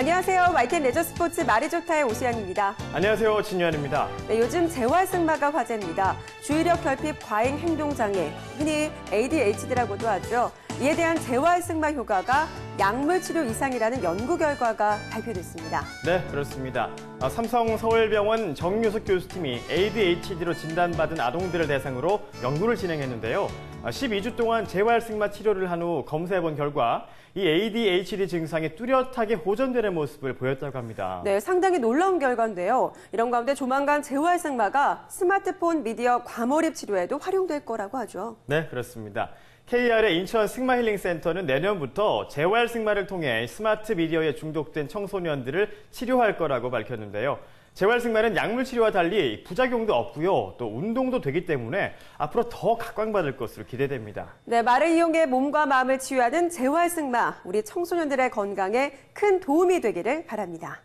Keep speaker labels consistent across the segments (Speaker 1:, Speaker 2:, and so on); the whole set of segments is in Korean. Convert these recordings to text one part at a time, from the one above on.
Speaker 1: 안녕하세요. YTN 레저스포츠 말이 좋다의 오시연입니다.
Speaker 2: 안녕하세요. 진유한입니다.
Speaker 1: 네, 요즘 재활승마가 화제입니다. 주의력 결핍 과잉 행동장애, 흔히 ADHD라고도 하죠. 이에 대한 재활승마 효과가 약물 치료 이상이라는 연구 결과가 발표됐습니다.
Speaker 2: 네, 그렇습니다. 삼성 서울병원 정유석 교수팀이 ADHD로 진단받은 아동들을 대상으로 연구를 진행했는데요. 12주 동안 재활승마 치료를 한 후 검사해본 결과 이 ADHD 증상이 뚜렷하게 호전되는 모습을 보였다고 합니다.
Speaker 1: 네, 상당히 놀라운 결과인데요. 이런 가운데 조만간 재활승마가 스마트폰 미디어 과몰입 치료에도 활용될 거라고 하죠.
Speaker 2: 네, 그렇습니다. KR의 인천 승마힐링센터는 내년부터 재활승마를 통해 스마트 미디어에 중독된 청소년들을 치료할 거라고 밝혔는데요. 재활승마는 약물 치료와 달리 부작용도 없고요. 또 운동도 되기 때문에 앞으로 더 각광받을 것으로 기대됩니다.
Speaker 1: 네, 말을 이용해 몸과 마음을 치유하는 재활승마, 우리 청소년들의 건강에 큰 도움이 되기를 바랍니다.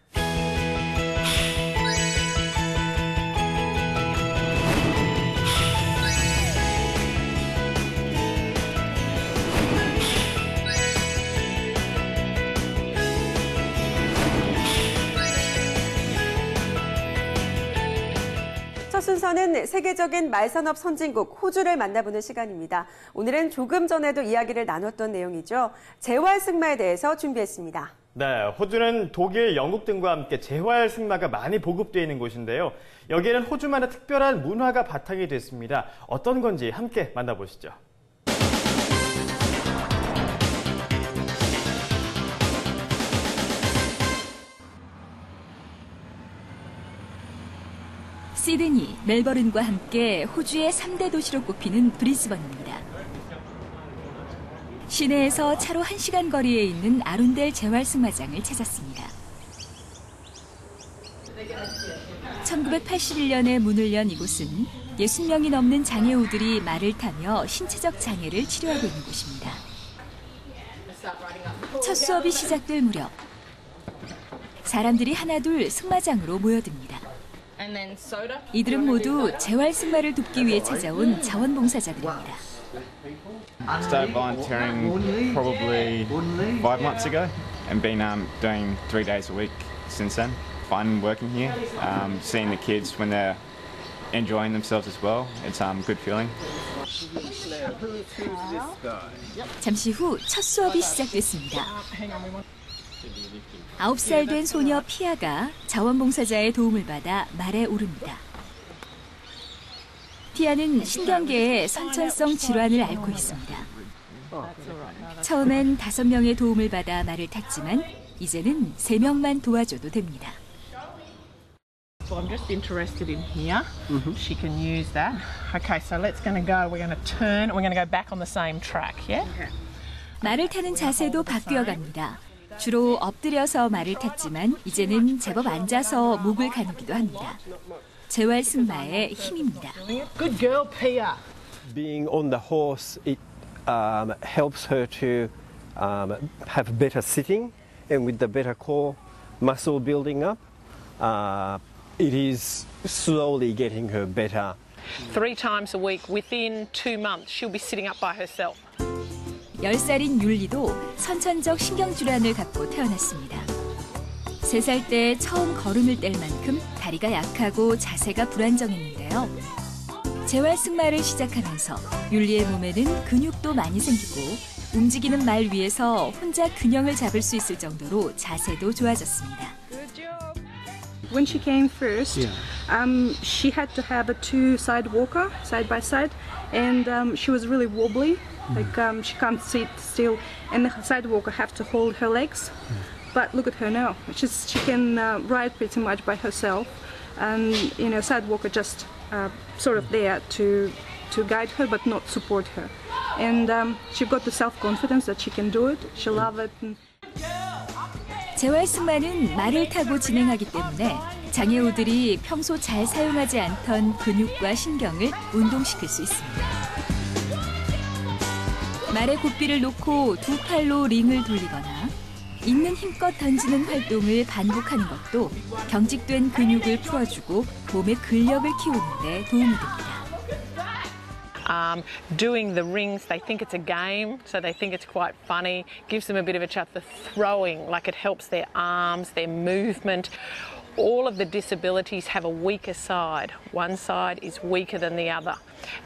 Speaker 1: 첫 순서는 세계적인 말산업 선진국 호주를 만나보는 시간입니다. 오늘은 조금 전에도 이야기를 나눴던 내용이죠. 재활승마에 대해서 준비했습니다.
Speaker 2: 네, 호주는 독일, 영국 등과 함께 재활승마가 많이 보급되어 있는 곳인데요. 여기에는 호주만의 특별한 문화가 바탕이 됐습니다. 어떤 건지 함께 만나보시죠.
Speaker 3: 시드니, 멜버른과 함께 호주의 3대 도시로 꼽히는 브리즈번입니다. 시내에서 차로 1시간 거리에 있는 아룬델 재활승마장을 찾았습니다. 1981년에 문을 연 이곳은 60명이 넘는 장애우들이 말을 타며 신체적 장애를 치료하고 있는 곳입니다. 첫 수업이 시작될 무렵 사람들이 하나둘 승마장으로 모여듭니다. 이들은 모두 재활승마를 돕기 위해 찾아온 자원봉사자들입니다.
Speaker 4: I started volunteering probably 5 months ago and been doing 3 days a week since then. Fun working here, seeing the kids when they're enjoying themselves as well. It's a good feeling.
Speaker 3: 잠시 후 첫 수업이 시작됐습니다. 9살 된 소녀 피아가 자원봉사자의 도움을 받아 말에 오릅니다. 피아는 신경계의 선천성 질환을 앓고 있습니다. 처음엔 5명의 도움을 받아 말을 탔지만 이제는 3명만 도와줘도 됩니다.
Speaker 5: So I'm just interested in here. She can use that. Okay, so let's gonna go. We're gonna turn. We're gonna go back on the same track. Yeah.
Speaker 3: 말을 타는 자세도 바뀌어 갑니다. 주로 엎드려서 말을 탔지만 이제는 제법 앉아서 목을 가누기도 합니다. 재활승마의 힘입니다.
Speaker 5: Good girl, Pia.
Speaker 6: Being on the horse, it helps her to have better sitting, and with the better core muscle building up, it is slowly getting her better.
Speaker 5: 3 times a week, within 2 months, she'll be sitting up by herself.
Speaker 3: 10살인 율리도 선천적 신경질환을 갖고 태어났습니다. 3살 때 처음 걸음을 뗄 만큼 다리가 약하고 자세가 불안정했는데요. 재활승마를 시작하면서 율리의 몸에는 근육도 많이 생기고 움직이는 말 위에서 혼자 균형을 잡을 수 있을 정도로 자세도 좋아졌습니다.
Speaker 7: When she came first, she had to have a 2-side walker, side by side, and she was really wobbly, like she can't sit still, and the side walker have to hold her legs. But look at her now; she can ride pretty much by herself, and side walker just sort of there to guide her, but not support her. And she got the self-confidence that she can do it. She love it.
Speaker 3: 재활승마는 말을 타고 진행하기 때문에 장애우들이 평소 잘 사용하지 않던 근육과 신경을 운동시킬 수 있습니다. 말의 고삐를 놓고 2 팔로 링을 돌리거나 있는 힘껏 던지는 활동을 반복하는 것도 경직된 근육을 풀어주고 몸의 근력을 키우는 데 도움이 됩니다.
Speaker 5: Doing the rings, they think it's a game, so they think it's quite funny. Gives them a bit of a chat. The throwing, like it helps their arms, their movement. All of the disabilities have a weaker side. One side is weaker than the other.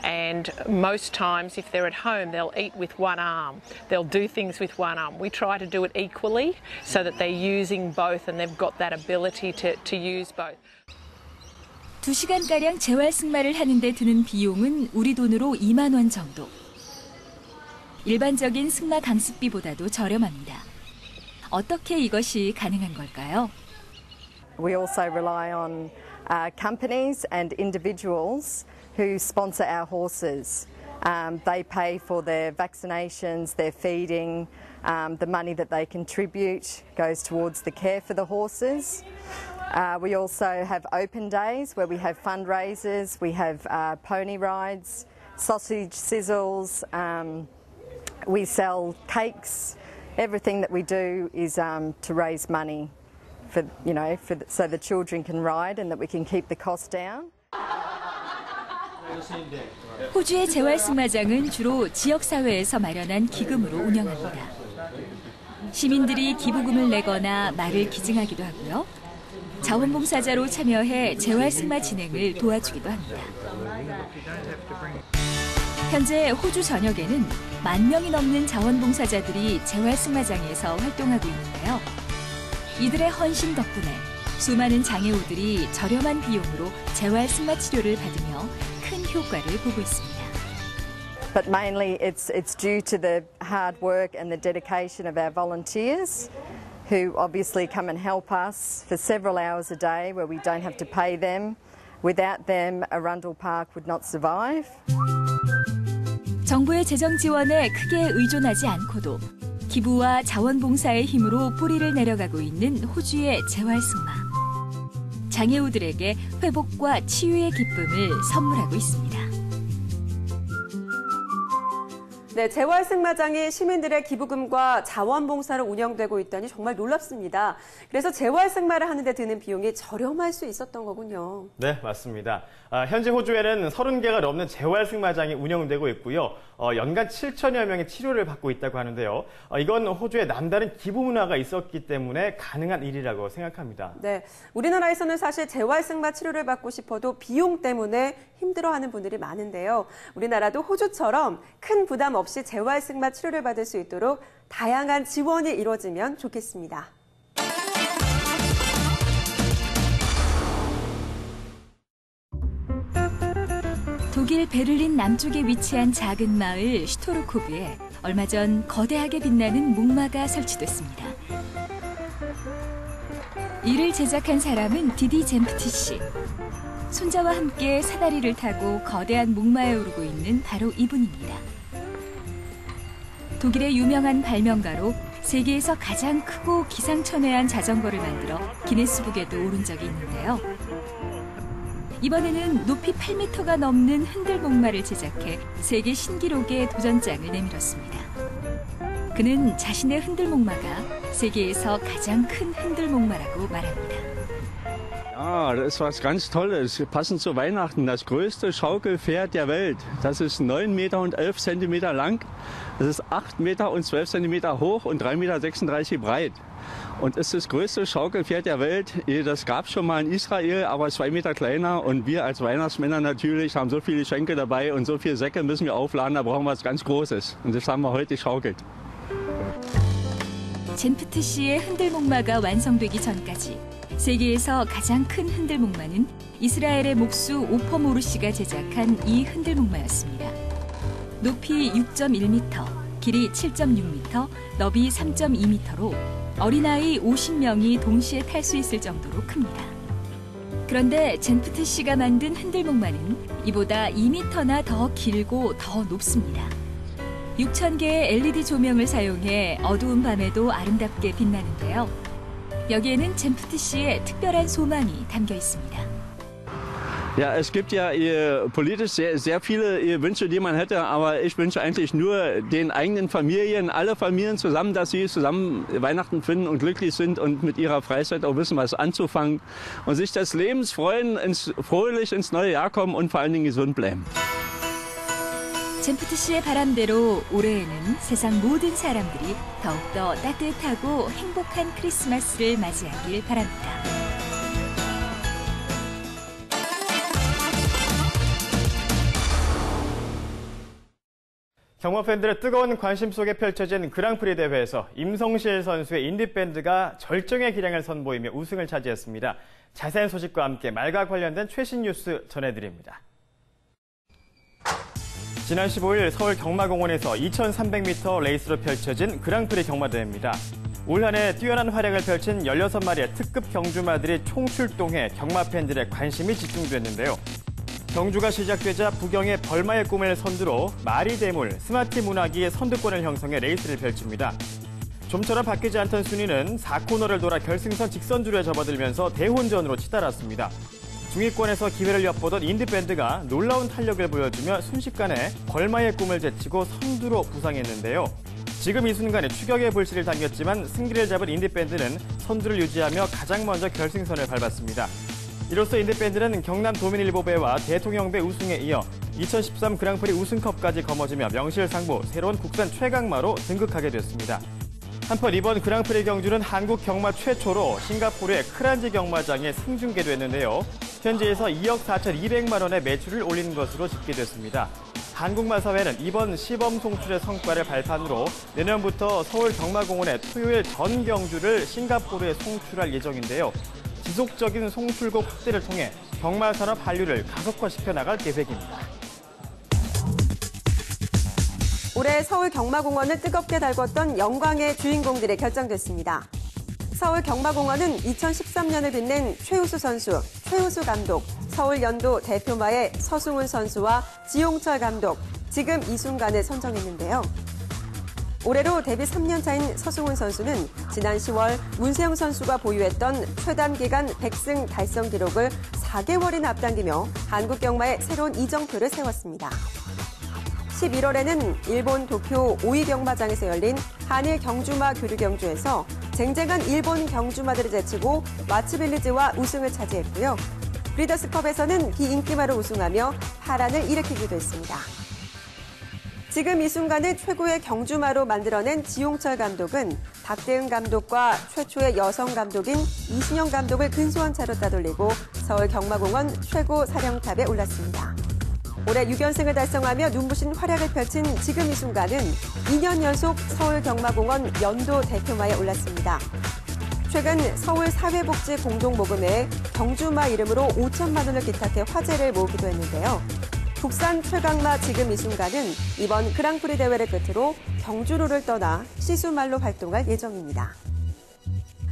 Speaker 5: And most times, if they're at home, they'll eat with one arm. They'll do things with one arm. We try to do it equally so that they're using both and they've got that ability to use both.
Speaker 3: 2시간가량 재활 승마를 하는데 드는 비용은 우리 돈으로 2만 원 정도. 일반적인 승마 강습비보다도 저렴합니다. 어떻게 이것이 가능한 걸까요?
Speaker 8: We also rely on companies and individuals who sponsor our horses. They pay for their vaccinations, their feeding, the money that they contribute goes towards the care for the horses. We also have open days where we have fundraisers, we have pony rides, sausage sizzles, we sell cakes. Everything that we do is to raise money so the children can ride and that we can keep the cost down.
Speaker 3: 호주의 재활 승마장은 주로 지역사회에서 마련한 기금으로 운영합니다. 시민들이 기부금을 내거나 말을 기증하기도 하고요. 자원봉사자로 참여해 재활 승마 진행을 도와주기도 합니다. 현재 호주 전역에는 10,000명이 넘는 자원봉사자들이 재활 승마장에서 활동하고 있는데요. 이들의 헌신 덕분에 수많은 장애우들이 저렴한 비용으로 재활 승마 치료를 받으며 큰 효과를 보고 있습니다.
Speaker 8: But mainly it's due to the hard work and the dedication of our volunteers who obviously come and help us for several hours a day where we don't have to pay them. Without them, Arundel Park would not survive.
Speaker 3: 정부의 재정 지원에 크게 의존하지 않고도 기부와 자원봉사의 힘으로 뿌리를 내려가고 있는 호주의 재활승마. 장애우들에게 회복과 치유의 기쁨을 선물하고 있습니다.
Speaker 1: 네, 재활승마장이 시민들의 기부금과 자원봉사로 운영되고 있다니 정말 놀랍습니다. 그래서 재활승마를 하는 데 드는 비용이 저렴할 수 있었던 거군요.
Speaker 2: 네, 맞습니다. 현재 호주에는 30개가 넘는 재활승마장이 운영되고 있고요. 연간 7천여 명의 치료를 받고 있다고 하는데요. 이건 호주에 남다른 기부 문화가 있었기 때문에 가능한 일이라고 생각합니다.
Speaker 1: 네, 우리나라에서는 사실 재활승마 치료를 받고 싶어도 비용 때문에 힘들어하는 분들이 많은데요. 우리나라도 호주처럼 큰 부담 없이 재활승마 치료를 받을 수 있도록 다양한 지원이 이루어지면 좋겠습니다.
Speaker 3: 독일 베를린 남쪽에 위치한 작은 마을 슈토르코브에 얼마 전 거대하게 빛나는 목마가 설치됐습니다. 이를 제작한 사람은 디디 젠프티 씨. 손자와 함께 사다리를 타고 거대한 목마에 오르고 있는 바로 이분입니다. 독일의 유명한 발명가로 세계에서 가장 크고 기상천외한 자전거를 만들어 기네스북에도 오른 적이 있는데요. 이번에는 높이 8m가 넘는 흔들목마를 제작해 세계 신기록에 도전장을 내밀었습니다. 그는 자신의 흔들목마가 세계에서 가장 큰 흔들목마라고 말합니다.
Speaker 9: Ja, das ist was ganz Tolles. Passend zu Weihnachten, das größte Schaukelpferd der Welt. Das ist 9 Meter und 11 Zentimeter lang. Das ist 8 Meter und 12 Zentimeter hoch und 3,36 Meter breit. Und ist das größte Schaukelpferd der Welt. Das gab es schon mal in Israel, aber 2 Meter kleiner. Und wir als Weihnachtsmänner natürlich haben so viele Geschenke dabei und so viele Säcke müssen wir aufladen. Da brauchen wir was ganz Großes. Und das haben wir heute geschaukelt.
Speaker 3: 젠프트 씨의 흔들목마가 완성되기 전까지 세계에서 가장 큰 흔들목마는 이스라엘의 목수 오퍼모르 씨가 제작한 이 흔들목마였습니다. 높이 6.1m, 길이 7.6m, 너비 3.2m로 어린아이 50명이 동시에 탈 수 있을 정도로 큽니다. 그런데 젠프트 씨가 만든 흔들목마는 이보다 2m나 더 길고 더 높습니다. 6,000개의 LED 조명을 사용해 어두운 밤에도 아름답게 빛나는데요. 여기에는 젠프트 씨의 특별한 소망이 담겨 있습니다.
Speaker 9: Ja, es gibt ja politisch sehr viele Wünsche, die man hätte, aber ich wünsche eigentlich nur den eigenen Familien, alle Familien zusammen, dass sie zusammen Weihnachten finden und glücklich sind und mit ihrer Freizeit auch wissen, was anzufangen und sich des Lebens freuen, fröhlich ins neue Jahr kommen und vor allen Dingen gesund bleiben.
Speaker 3: 젠프트 씨의 바람대로 올해에는 세상 모든 사람들이 더욱더 따뜻하고 행복한 크리스마스를 맞이하길 바랍니다.
Speaker 2: 경마 팬들의 뜨거운 관심 속에 펼쳐진 그랑프리 대회에서 임성실 선수의 인디밴드가 절정의 기량을 선보이며 우승을 차지했습니다. 자세한 소식과 함께 말과 관련된 최신 뉴스 전해드립니다. 지난 15일 서울 경마공원에서 2300m 레이스로 펼쳐진 그랑프리 경마대회입니다. 올 한 해 뛰어난 활약을 펼친 16마리의 특급 경주마들이 총출동해 경마 팬들의 관심이 집중됐는데요. 경주가 시작되자 부경의 벌마의 꿈을 선두로 마리대물, 스마트 문화기의 선두권을 형성해 레이스를 펼칩니다. 좀처럼 바뀌지 않던 순위는 4코너를 돌아 결승선 직선주로에 접어들면서 대혼전으로 치달았습니다. 중위권에서 기회를 엿보던 인디밴드가 놀라운 탄력을 보여주며 순식간에 벌마의 꿈을 제치고 선두로 부상했는데요. 지금 이 순간에 추격의 불씨를 당겼지만 승기를 잡은 인디밴드는 선두를 유지하며 가장 먼저 결승선을 밟았습니다. 이로써 인디밴드는 경남 도민일보배와 대통령배 우승에 이어 2013 그랑프리 우승컵까지 거머쥐며 명실상부 새로운 국산 최강마로 등극하게 됐습니다. 한편 이번 그랑프리 경주는 한국 경마 최초로 싱가포르의 크란지 경마장에 생중계됐는데요. 현지에서 2억 4,200만 원의 매출을 올린 것으로 집계됐습니다. 한국마사회는 이번 시범 송출의 성과를 발판으로 내년부터 서울 경마공원의 토요일 전 경주를 싱가포르에 송출할 예정인데요. 지속적인 송출국 확대를 통해 경마 산업 한류를 가속화시켜 나갈 계획입니다.
Speaker 1: 올해 서울 경마공원을 뜨겁게 달궜던 영광의 주인공들이 결정됐습니다. 서울 경마공원은 2013년을 빛낸 최우수 선수, 최우수 감독, 서울연도 대표마의 서승훈 선수와 지용철 감독, 지금 이 순간을 선정했는데요. 올해로 데뷔 3년 차인 서승훈 선수는 지난 10월 문세영 선수가 보유했던 최단 기간 100승 달성 기록을 4개월이나 앞당기며 한국 경마에 새로운 이정표를 세웠습니다. 11월에는 일본 도쿄 오이 경마장에서 열린 한일 경주마 교류 경주에서 쟁쟁한 일본 경주마들을 제치고 와츠빌리즈와 우승을 차지했고요. 브리더스컵에서는 비인기마로 우승하며 파란을 일으키기도 했습니다. 지금 이 순간을 최고의 경주마로 만들어낸 지용철 감독은 박대응 감독과 최초의 여성 감독인 이신영 감독을 근소한 차로 따돌리고 서울 경마공원 최고 사령탑에 올랐습니다. 올해 6연승을 달성하며 눈부신 활약을 펼친 지금 이 순간은 2년 연속 서울 경마공원 연도 대표마에 올랐습니다. 최근 서울 사회복지공동모금회에 경주마 이름으로 5천만 원을 기탁해 화제를 모으기도 했는데요. 국산 최강마 지금 이 순간은 이번 그랑프리 대회를 끝으로 경주로를 떠나 시수말로 활동할 예정입니다.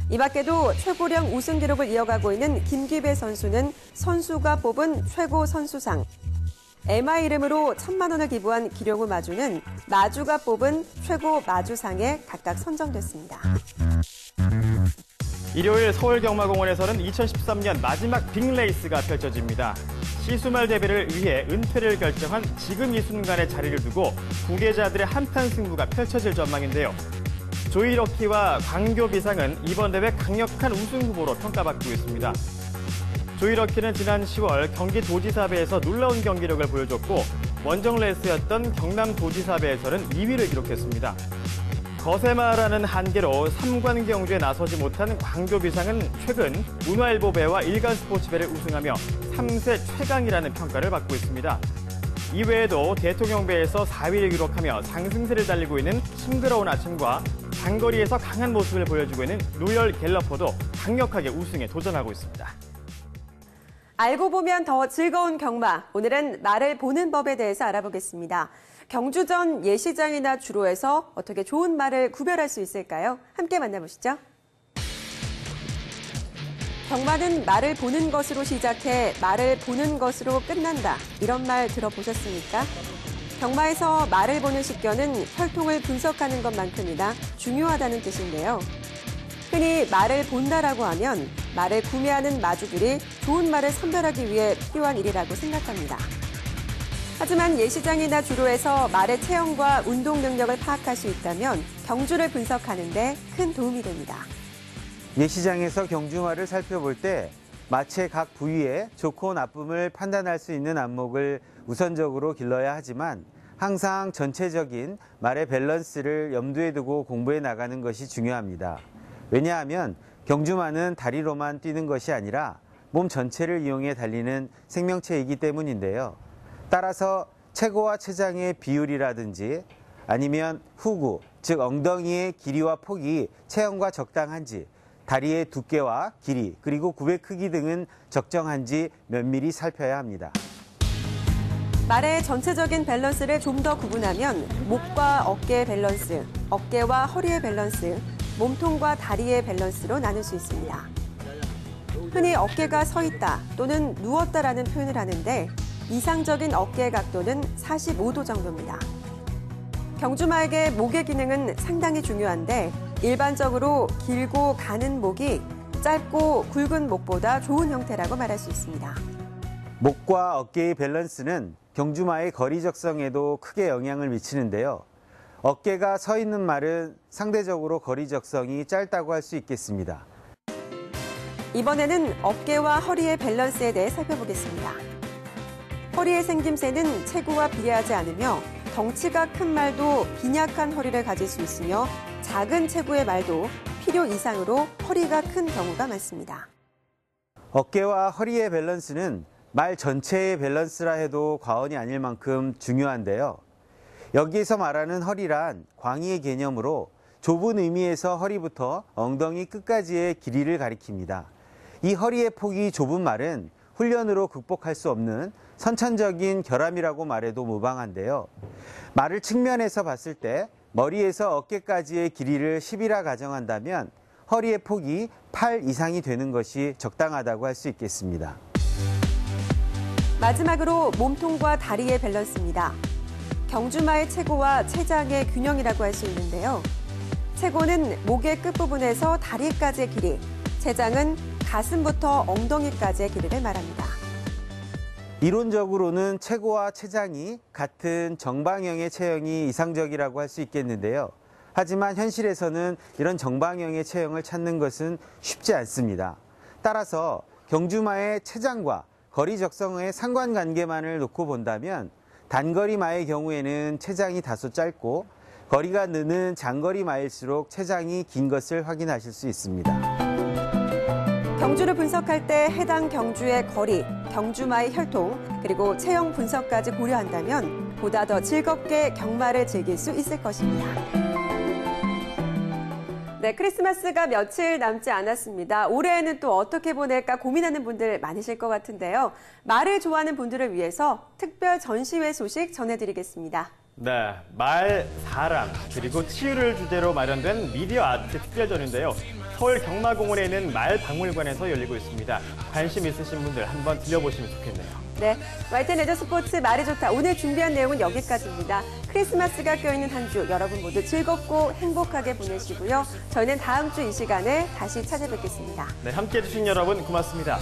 Speaker 1: 이 밖에도 최고령 우승 기록을 이어가고 있는 김기배 선수는 선수가 뽑은 최고 선수상, MI 이름으로 1,000만 원을 기부한 기룡우 마주는 마주가 뽑은 최고 마주상에 각각 선정됐습니다.
Speaker 2: 일요일 서울경마공원에서는 2013년 마지막 빅레이스가 펼쳐집니다. 시수말 대회를 위해 은퇴를 결정한 지금 이 순간의 자리를 두고 후계자들의 한판 승부가 펼쳐질 전망인데요. 조이러키와 광교비상은 이번 대회 강력한 우승 후보로 평가받고 있습니다. 조이러키는 지난 10월 경기도지사배에서 놀라운 경기력을 보여줬고 원정 레이스였던 경남도지사배에서는 2위를 기록했습니다. 거세마라는 한계로 3관 경주에 나서지 못한 광교비상은 최근 문화일보배와 일간스포츠배를 우승하며 3세 최강이라는 평가를 받고 있습니다. 이외에도 대통령배에서 4위를 기록하며 상승세를 달리고 있는 싱그러운 아침과 장거리에서 강한 모습을 보여주고 있는 로열 갤러퍼도 강력하게 우승에 도전하고 있습니다.
Speaker 1: 알고 보면 더 즐거운 경마, 오늘은 말을 보는 법에 대해서 알아보겠습니다. 경주 전 예시장이나 주로에서 어떻게 좋은 말을 구별할 수 있을까요? 함께 만나보시죠. 경마는 말을 보는 것으로 시작해 말을 보는 것으로 끝난다. 이런 말 들어보셨습니까? 경마에서 말을 보는 식견은 혈통을 분석하는 것만큼이나 중요하다는 뜻인데요. 흔히 말을 본다라고 하면 말을 구매하는 마주들이 좋은 말을 선별하기 위해 필요한 일이라고 생각합니다. 하지만 예시장이나 주로에서 말의 체형과 운동 능력을 파악할 수 있다면 경주를 분석하는 데 큰 도움이 됩니다.
Speaker 10: 예시장에서 경주마를 살펴볼 때 마체의 각 부위에 좋고 나쁨을 판단할 수 있는 안목을 우선적으로 길러야 하지만 항상 전체적인 말의 밸런스를 염두에 두고 공부해 나가는 것이 중요합니다. 왜냐하면 경주마는 다리로만 뛰는 것이 아니라 몸 전체를 이용해 달리는 생명체이기 때문인데요. 따라서 체구와 체장의 비율이라든지 아니면 후구, 즉 엉덩이의 길이와 폭이 체형과 적당한지, 다리의 두께와 길이, 그리고 굽의 크기 등은 적정한지 면밀히 살펴야 합니다.
Speaker 1: 말의 전체적인 밸런스를 좀 더 구분하면 목과 어깨의 밸런스, 어깨와 허리의 밸런스, 몸통과 다리의 밸런스로 나눌 수 있습니다. 흔히 어깨가 서 있다 또는 누웠다라는 표현을 하는데 이상적인 어깨의 각도는 45도 정도입니다. 경주마에게 목의 기능은 상당히 중요한데 일반적으로 길고 가는 목이 짧고 굵은 목보다 좋은 형태라고 말할 수 있습니다.
Speaker 10: 목과 어깨의 밸런스는 경주마의 거리 적성에도 크게 영향을 미치는데요. 어깨가 서 있는 말은 상대적으로 거리 적성이 짧다고 할 수 있겠습니다.
Speaker 1: 이번에는 어깨와 허리의 밸런스에 대해 살펴보겠습니다. 허리의 생김새는 체구와 비례하지 않으며 덩치가 큰 말도 빈약한 허리를 가질 수 있으며 작은 체구의 말도 필요 이상으로 허리가 큰 경우가 많습니다.
Speaker 10: 어깨와 허리의 밸런스는 말 전체의 밸런스라 해도 과언이 아닐 만큼 중요한데요. 여기에서 말하는 허리란 광의의 개념으로 좁은 의미에서 허리부터 엉덩이 끝까지의 길이를 가리킵니다. 이 허리의 폭이 좁은 말은 훈련으로 극복할 수 없는 선천적인 결함이라고 말해도 무방한데요. 말을 측면에서 봤을 때 머리에서 어깨까지의 길이를 10이라 가정한다면 허리의 폭이 8 이상이 되는 것이 적당하다고 할 수 있겠습니다.
Speaker 1: 마지막으로 몸통과 다리의 밸런스입니다. 경주마의 체구와 체장의 균형이라고 할 수 있는데요. 체구는 목의 끝부분에서 다리까지의 길이, 체장은 가슴부터 엉덩이까지의 길이를 말합니다.
Speaker 10: 이론적으로는 체구와 체장이 같은 정방형의 체형이 이상적이라고 할 수 있겠는데요. 하지만 현실에서는 이런 정방형의 체형을 찾는 것은 쉽지 않습니다. 따라서 경주마의 체장과 거리 적성의 상관관계만을 놓고 본다면 단거리마의 경우에는 체장이 다소 짧고 거리가 느는 장거리마일수록 체장이 긴 것을 확인하실 수 있습니다.
Speaker 1: 경주를 분석할 때 해당 경주의 거리, 경주마의 혈통, 그리고 체형 분석까지 고려한다면 보다 더 즐겁게 경마를 즐길 수 있을 것입니다. 네, 크리스마스가 며칠 남지 않았습니다. 올해에는 또 어떻게 보낼까 고민하는 분들 많으실 것 같은데요. 말을 좋아하는 분들을 위해서 특별 전시회 소식 전해드리겠습니다.
Speaker 2: 네, 말, 사람, 그리고 치유를 주제로 마련된 미디어 아트 특별전인데요. 서울 경마공원에 있는 말 박물관에서 열리고 있습니다. 관심 있으신 분들 한번 들려보시면 좋겠네요.
Speaker 1: 네, YTN 레저 스포츠 말이 좋다. 오늘 준비한 내용은 여기까지입니다. 크리스마스가 껴있는 한 주 여러분 모두 즐겁고 행복하게 보내시고요. 저희는 다음 주 이 시간에 다시 찾아뵙겠습니다.
Speaker 2: 네, 함께해 주신 여러분 고맙습니다.